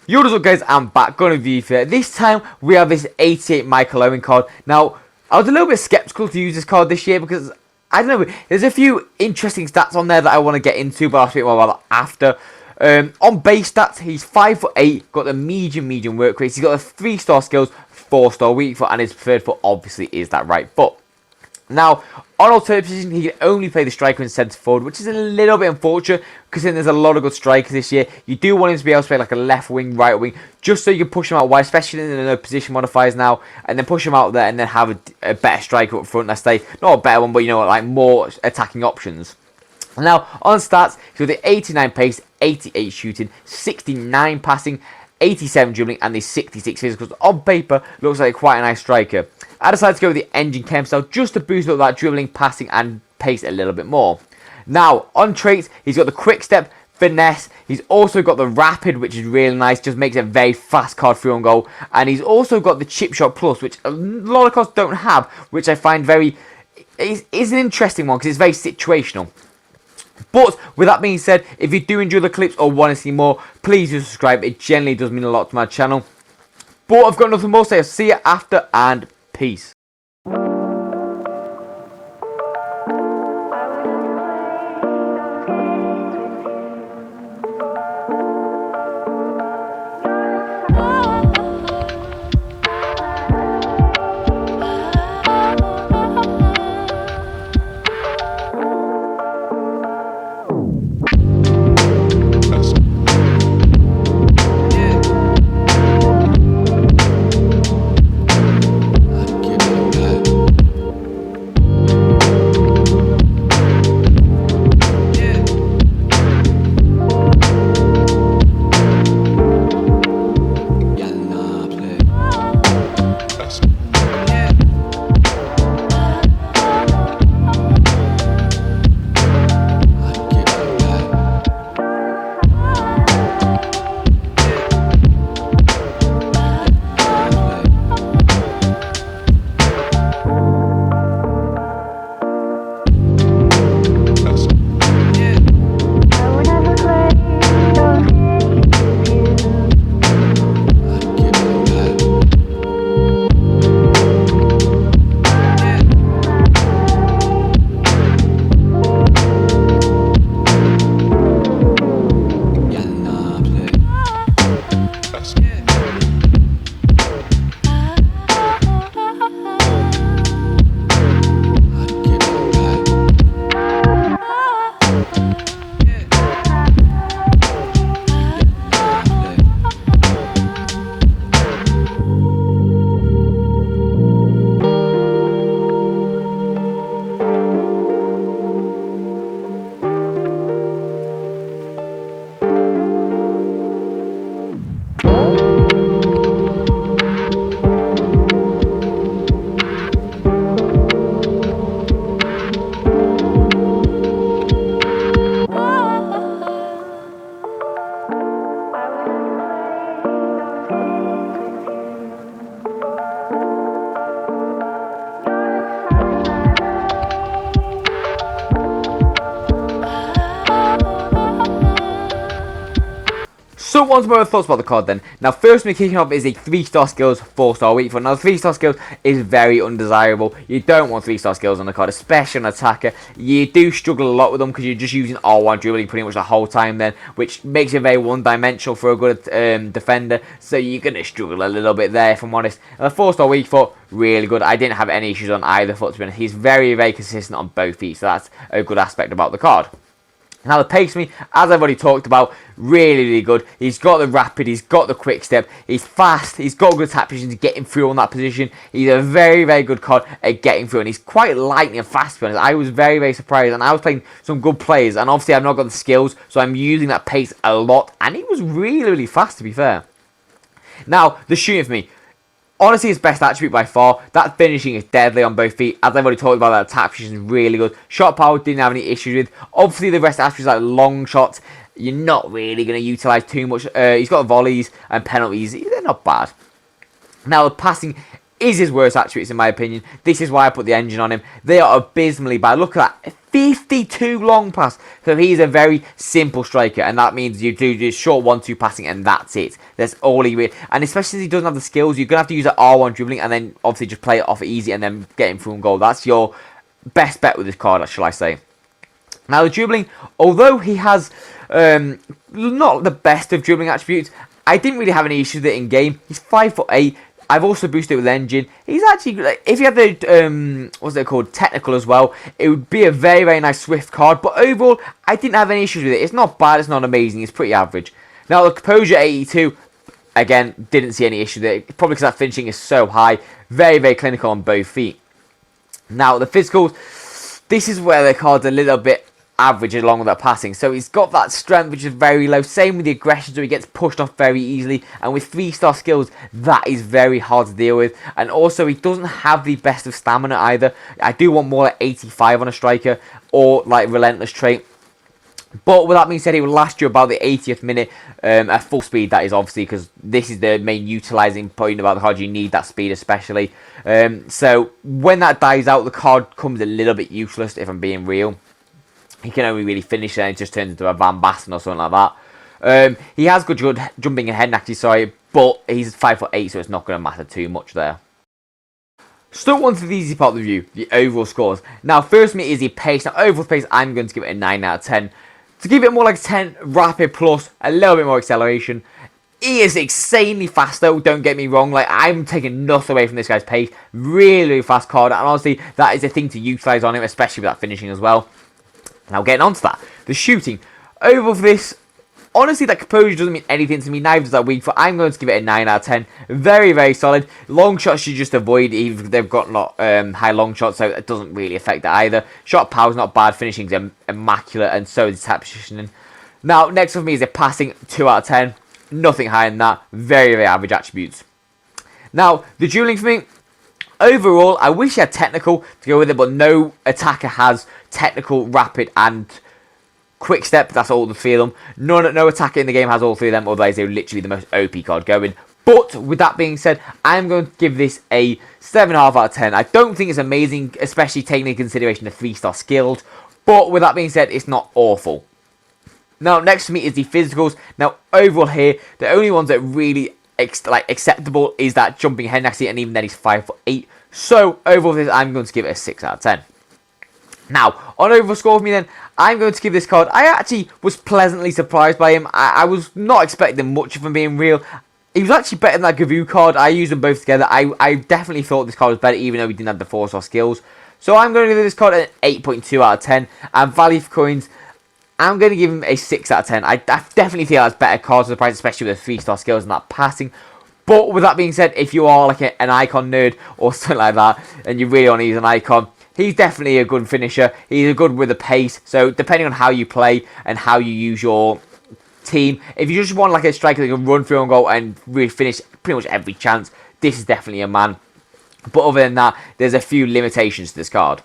Yo, what's up guys, I'm back on a review for this time. We have this 88 Michael Owen card. Now, I was a little bit skeptical to use this card this year because, I don't know, there's a few interesting stats on there that I want to get into, but I'll speak more about that after. On base stats, he's 5'8", got the medium work rate. He's got the 3-star skills, 4-star weak foot, and his preferred foot obviously is that right foot. Now, on alternate position, he can only play the striker and centre forward, which is a little bit unfortunate because there's a lot of good strikers this year. You do want him to be able to play like a left wing, right wing, just so you can push him out wide, especially in the position modifiers now, and then push him out there and then have a better striker up front. Let's say, not a better one, but you know, like more attacking options. Now, on stats, he's got the 89 pace, 88 shooting, 69 passing, 87 dribbling, and the 66 physicals. On paper, looks like quite a nice striker. I decided to go with the engine chem style just to boost up that dribbling, passing, and pace a little bit more. Now, on traits, he's got the quick step, finesse. He's also got the rapid, which is really nice. Just makes it a very fast card through on goal. And he's also got the chip shot plus, which a lot of cards don't have, which I find is an interesting one because it's very situational. But with that being said, if you do enjoy the clips or want to see more, please do subscribe. It generally does mean a lot to my channel. But I've got nothing more to say. I'll see you after, and peace. So on to my thoughts about the card then. Now first we're kicking off is a 3-star skills, 4-star weak foot. Now 3-star skills is very undesirable. You don't want 3-star skills on the card, especially on an attacker. You do struggle a lot with them because you're just using R1 dribbling pretty much the whole time then, which makes it very one-dimensional for a good defender. So you're going to struggle a little bit there if I'm honest. And the 4-star weak foot, really good. I didn't have any issues on either foot to be honest. He's very consistent on both feet, so that's a good aspect about the card. Now the pace me, as I've already talked about, really good. He's got the rapid, he's got the quick step, he's fast, he's got good attack position to get him through on that position. He's a very good card at getting through, and he's quite lightning and fast to be honest. I was very surprised, and I was playing some good players, and obviously I've not got the skills, so I'm using that pace a lot, and he was really fast to be fair. Now, the shooting for me. Honestly, his best attribute by far. That finishing is deadly on both feet. As I've already talked about, that attack position is really good. Shot power, didn't have any issues with. Obviously, the rest of attributes like long shots, you're not really going to utilise too much. He's got volleys and penalties. They're not bad. Now, the passing is his worst attributes in my opinion. This is why I put the engine on him. They are abysmally bad. Look at that. 52 long pass. So he's a very simple striker, and that means you do just short 1-2 passing, and that's it. That's all he really. And especially since he doesn't have the skills, you're gonna have to use that R1 dribbling, and then obviously just play it off easy, and then get him through and goal. That's your best bet with this card, shall I say? Now the dribbling, although he has not the best of dribbling attributes, I didn't really have any issues with it in game. He's 5'8". I've also boosted it with engine. He's actually, if you have the, what's it called, technical as well, it would be a very, very nice Swift card. But overall, I didn't have any issues with it. It's not bad, it's not amazing, it's pretty average. Now, the Composure 82, again, didn't see any issue with it. Probably because that finishing is so high. Very, very clinical on both feet. Now, the physicals, this is where the card's a little bit average along with that passing. So he's got that strength which is very low. Same with the aggression, so he gets pushed off very easily. And with 3-star skills, that is very hard to deal with. And also he doesn't have the best of stamina either. I do want more like 85 on a striker, or like relentless trait. But with that being said, he will last you about the 80th minute at full speed. That is obviously because this is the main utilising point about the card. You need that speed especially. So when that dies out, the card comes a little bit useless if I'm being real. He can only really finish it and it just turns into a Van Basten or something like that. He has good jumping and heading actually, sorry, but he's 5'8", so it's not going to matter too much there. Still on to the easy part of the review, the overall scores. Now, first me is the pace. Now, overall pace, I'm going to give it a 9 out of 10. To give it more like 10, rapid plus, a little bit more acceleration. He is insanely fast though, don't get me wrong. Like, I'm taking nothing away from this guy's pace. Really, really fast card, and honestly, that is a thing to utilise on him, especially with that finishing as well. Now, getting on to that, the shooting. Overall for this, honestly, that composure doesn't mean anything to me, neither does that weak foot. I'm going to give it a 9 out of 10. Very, very solid. Long shots you just avoid, even if they've got not high long shots, so it doesn't really affect that either. Shot power's not bad, finishing's immaculate, and so is tap positioning. Now, next for me is a passing, 2 out of 10. Nothing higher than that. Very, very average attributes. Now, the dueling for me, overall, I wish he had technical to go with it, but no attacker has technical, rapid, and quick step. That's all the three of them. No attacker in the game has all three of them, otherwise they're literally the most OP card going. But with that being said, I'm going to give this a 7.5 out of 10. I don't think it's amazing, especially taking into consideration the 3-star skilled. But with that being said, it's not awful. Now, next to me is the physicals. Now, overall here, the only ones that really acceptable is that jumping head actually, and even then he's 5'8". So overall this, I'm going to give it a 6 out of 10. Now, on overall score for me then, I'm going to give this card, I actually was pleasantly surprised by him. I was not expecting much of him being real. He was actually better than that Gavu card. I used them both together. I definitely thought this card was better, even though he didn't have the 4-star skills. So I'm going to give this card an 8.2 out of 10. And value for coins, I'm going to give him a 6 out of 10. I definitely feel that's better cards for the price, especially with the 3-star skills and that passing. But with that being said, if you are like an icon nerd or something like that, and you really want to use an icon, he's definitely a good finisher. He's a good with the pace. So depending on how you play and how you use your team, if you just want like a striker that can run through and go and really finish pretty much every chance, this is definitely a man. But other than that, there's a few limitations to this card.